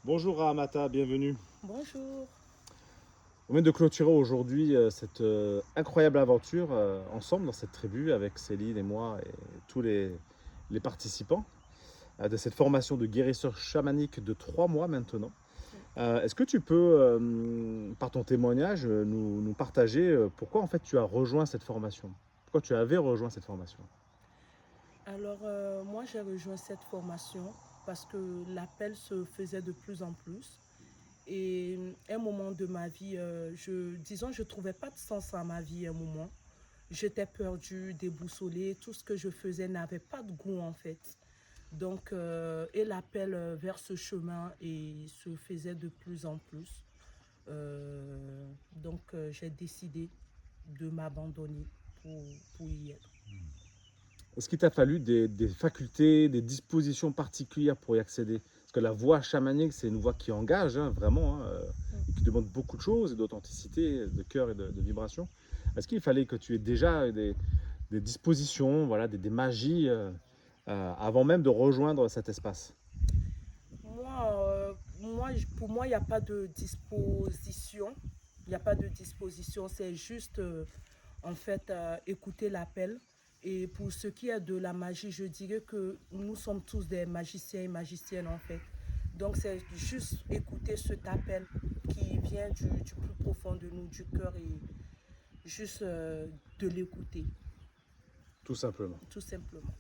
Bonjour Rahamata, bienvenue. Bonjour. On vient de clôturer aujourd'hui cette incroyable aventure ensemble dans cette tribu avec Céline et moi et tous les participants de cette formation de guérisseur chamanique de 3 mois maintenant. Est-ce que tu peux, par ton témoignage, nous partager pourquoi en fait tu as rejoint cette formation? Pourquoi tu avais rejoint cette formation? Moi, j'ai rejoint cette formation parce que l'appel se faisait de plus en plus. Et un moment de ma vie, disons, je ne trouvais pas de sens à ma vie à un moment. J'étais perdue, déboussolée. Tout ce que je faisais n'avait pas de goût, en fait. Et l'appel vers ce chemin et se faisait de plus en plus. J'ai décidé de m'abandonner pour y être. Est-ce qu'il t'a fallu des facultés, des dispositions particulières pour y accéder? Parce que la voix chamanique, c'est une voix qui engage, hein, vraiment, hein, et qui demande beaucoup de choses, et d'authenticité, de cœur et de vibration. Est-ce qu'il fallait que tu aies déjà des dispositions, voilà, des magies, avant même de rejoindre cet espace? Pour moi, il n'y a pas de disposition. Il n'y a pas de disposition, c'est juste écouter l'appel. Et pour ce qui est de la magie, je dirais que nous sommes tous des magiciens et magiciennes en fait. Donc c'est juste écouter cet appel qui vient du plus profond de nous, du cœur et juste de l'écouter, Tout simplement. tout simplement.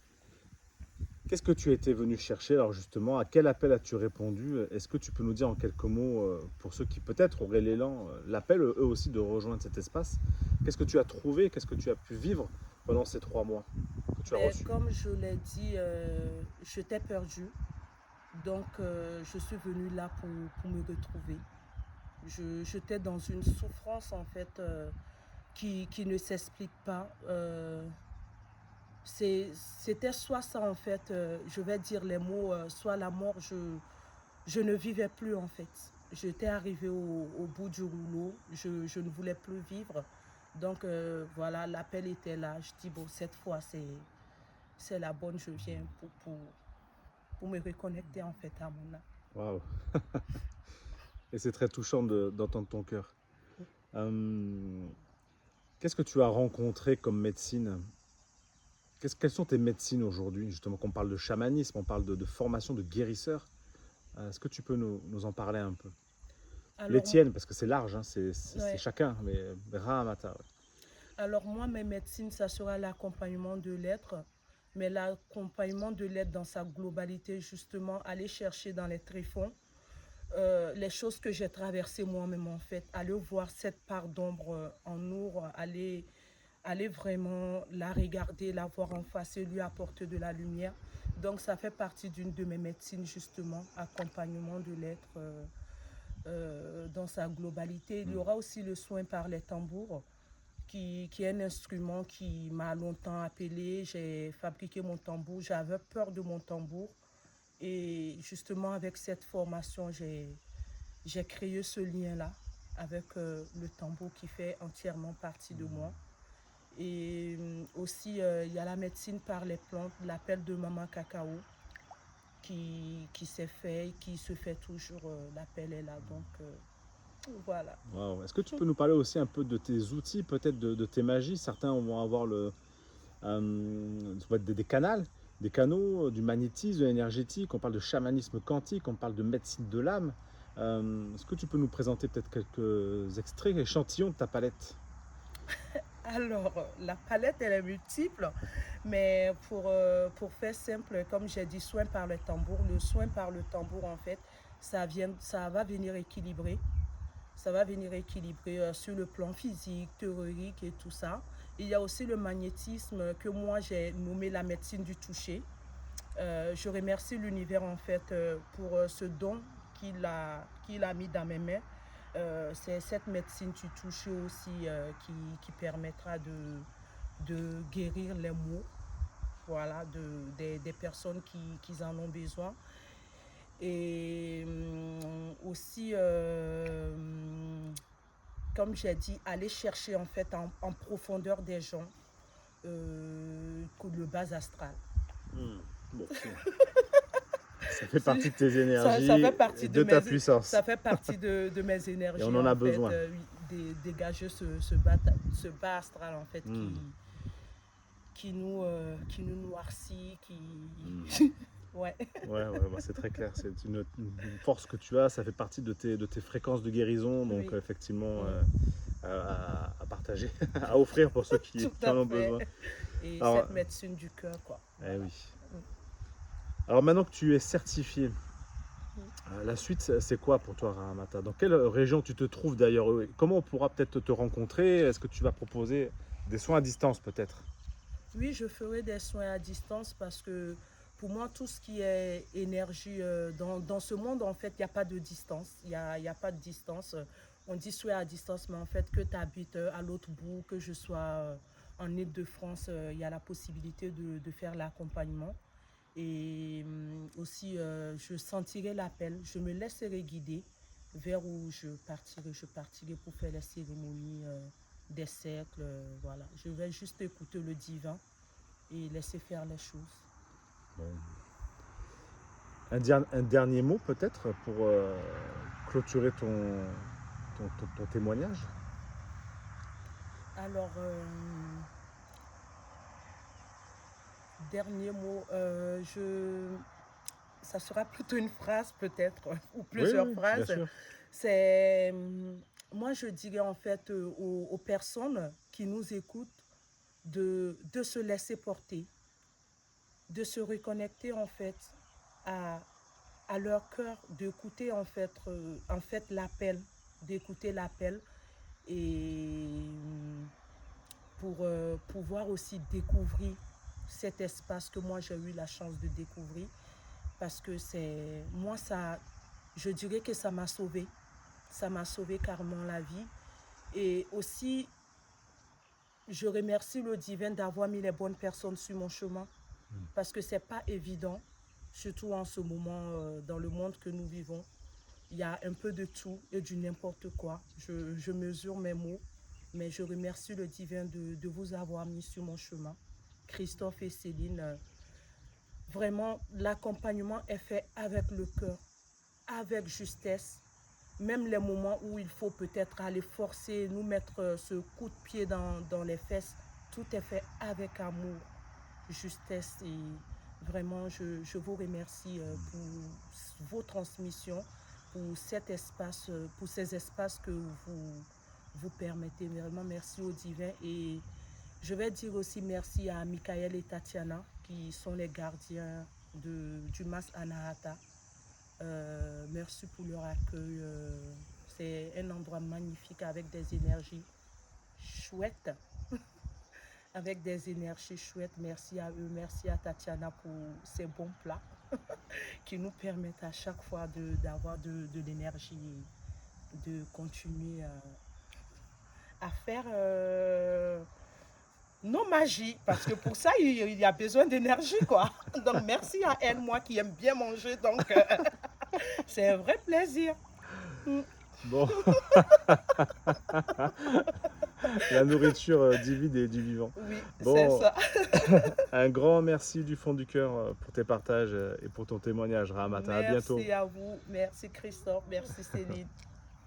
Qu'est-ce que tu étais venu chercher alors justement? À quel appel as-tu répondu? Est-ce que tu peux nous dire en quelques mots, pour ceux qui peut-être auraient l'élan, l'appel eux aussi de rejoindre cet espace? Qu'est-ce que tu as trouvé? Qu'est-ce que tu as pu vivre pendant ces 3 mois que tu as Ben, reçus? comme je l'ai dit, j'étais perdue. Je suis venue là pour me retrouver. J'étais dans une souffrance, en fait, qui ne s'explique pas. C'était soit ça, en fait, je vais dire les mots, soit la mort, je ne vivais plus, en fait. J'étais arrivée au bout du rouleau, je ne voulais plus vivre. Voilà, l'appel était là. Je dis, bon, cette fois, c'est la bonne, je viens pour me reconnecter, en fait, à mon âme. Waouh! Et c'est très touchant d'entendre ton cœur. Euh, Qu'est-ce que tu as rencontré comme médecine? Quelles sont tes médecines aujourd'hui? Justement, qu'on parle de chamanisme, on parle de formation de guérisseur. Est-ce que tu peux nous en parler un peu? Les Alors, tiennes, parce que c'est large, hein, c'est ouais. chacun, mais Rahamata, ouais. Alors moi, mes médecines, ça sera l'accompagnement de l'être, mais l'accompagnement de l'être dans sa globalité, justement, aller chercher dans les tréfonds les choses que j'ai traversées moi-même, en fait, aller voir cette part d'ombre en nous, aller vraiment la regarder, la voir en face et lui apporter de la lumière. Donc ça fait partie d'une de mes médecines, justement, accompagnement de l'être dans sa globalité. Il y Mm. aura aussi le soin par les tambours qui est un instrument qui m'a longtemps appelé. J'ai fabriqué mon tambour. J'avais peur de mon tambour. Et justement, avec cette formation, j'ai créé ce lien-là avec le tambour qui fait entièrement partie de moi. Et aussi, il y a la médecine par les plantes, l'appel de maman cacao qui s'est fait, qui se fait toujours. L'appel est là. Voilà. Wow. Est-ce que tu peux nous parler aussi un peu de tes outils, peut-être de tes magies? Certains vont avoir ça va être des canaux, des canaux, du magnétisme, de l'énergétique. On parle de chamanisme quantique, on parle de médecine de l'âme. Est-ce que tu peux nous présenter peut-être quelques extraits, échantillons de ta palette? La palette, elle est multiple, mais pour faire simple, comme j'ai dit, soin par le tambour, le soin par le tambour, en fait, ça va venir équilibrer. Ça va venir équilibrer sur le plan physique, théorique et tout ça. Il y a aussi le magnétisme que moi j'ai nommé la médecine du toucher. Je remercie l'univers en fait pour ce don qu'il a mis dans mes mains. C'est cette médecine du toucher aussi qui permettra de guérir les maux, voilà, des personnes qui en ont besoin. Et aussi, comme j'ai dit, aller chercher en fait en profondeur des gens le bas astral. Bon, ça fait partie de tes Ça énergies fait et partie de ta puissance. ça fait partie de mes Et énergies, on en a en fait, besoin. dégager ce bas astral, en fait, Hmm. qui nous noircit, qui... Hmm. Ouais. Ouais, ouais, bah, c'est très clair. C'est une force que tu as, ça fait partie de tes fréquences de guérison. Donc, Oui. effectivement, Mm. à partager, à offrir pour ceux Tout qui à en ont fait. besoin. Et Alors, cette médecine du cœur, quoi. eh Voilà. oui. Mm. Alors, maintenant que tu es certifié, Mm. la suite, c'est quoi pour toi, Ramata? Dans quelle région tu te trouves d'ailleurs? Comment on pourra peut-être te rencontrer? Est-ce que tu vas proposer des soins à distance peut-être? Oui, je ferai des soins à distance parce que pour moi, tout ce qui est énergie dans ce monde, en fait, il n'y a pas de distance. Il y a pas de distance. On dit soins à distance, mais en fait, que tu habites à l'autre bout, que je sois en Île-de-France, il y a la possibilité de faire l'accompagnement. Et aussi, je sentirai l'appel, je me laisserai guider vers où je partirai. Je partirai pour faire les cérémonies des cercles. Voilà. Je vais juste écouter le divin et laisser faire les choses. Bon. Un dernier mot peut-être pour clôturer ton témoignage? Alors, dernier mot, ça sera plutôt une phrase peut-être, ou Oui, plusieurs oui, bien phrases. sûr. C'est, moi je dirais en fait aux personnes qui nous écoutent de se laisser porter, de se reconnecter en fait à, à leur cœur, d'écouter en fait l'appel, d'écouter l'appel et pour pouvoir aussi découvrir cet espace que moi j'ai eu la chance de découvrir parce que c'est moi ça, je dirais que ça m'a sauvé carrément la vie et aussi je remercie le divin d'avoir mis les bonnes personnes sur mon chemin parce que c'est pas évident, surtout en ce moment dans le monde que nous vivons. Il y a un peu de tout et du n'importe quoi. Je mesure mes mots, mais je remercie le divin de vous avoir mis sur mon chemin. Christophe et Céline, vraiment, l'accompagnement est fait avec le cœur, avec justesse. Même les moments où il faut peut-être aller forcer, nous mettre ce coup de pied dans les fesses, tout est fait avec amour, justesse et vraiment je vous remercie pour vos transmissions, pour cet espace, pour ces espaces que vous permettez. Vraiment merci au divin et je vais dire aussi merci à Michael et Tatiana qui sont les gardiens du Mas Anahata. Merci pour leur accueil. C'est un endroit magnifique avec des énergies chouettes avec des énergies chouettes. Merci à eux, merci à Tatiana pour ces bons plats qui nous permettent à chaque fois d'avoir de l'énergie et de continuer à faire nos magies. Parce que pour ça, il y a besoin d'énergie, quoi. Donc, merci à elle, moi qui aime bien manger. Donc, c'est un vrai plaisir. Bon, la nourriture divine et du vivant. Oui, c'est Bon, ça. un grand merci du fond du cœur pour tes partages et pour ton témoignage, Ramata. À bientôt. Merci à vous. Merci Christophe. Merci Céline.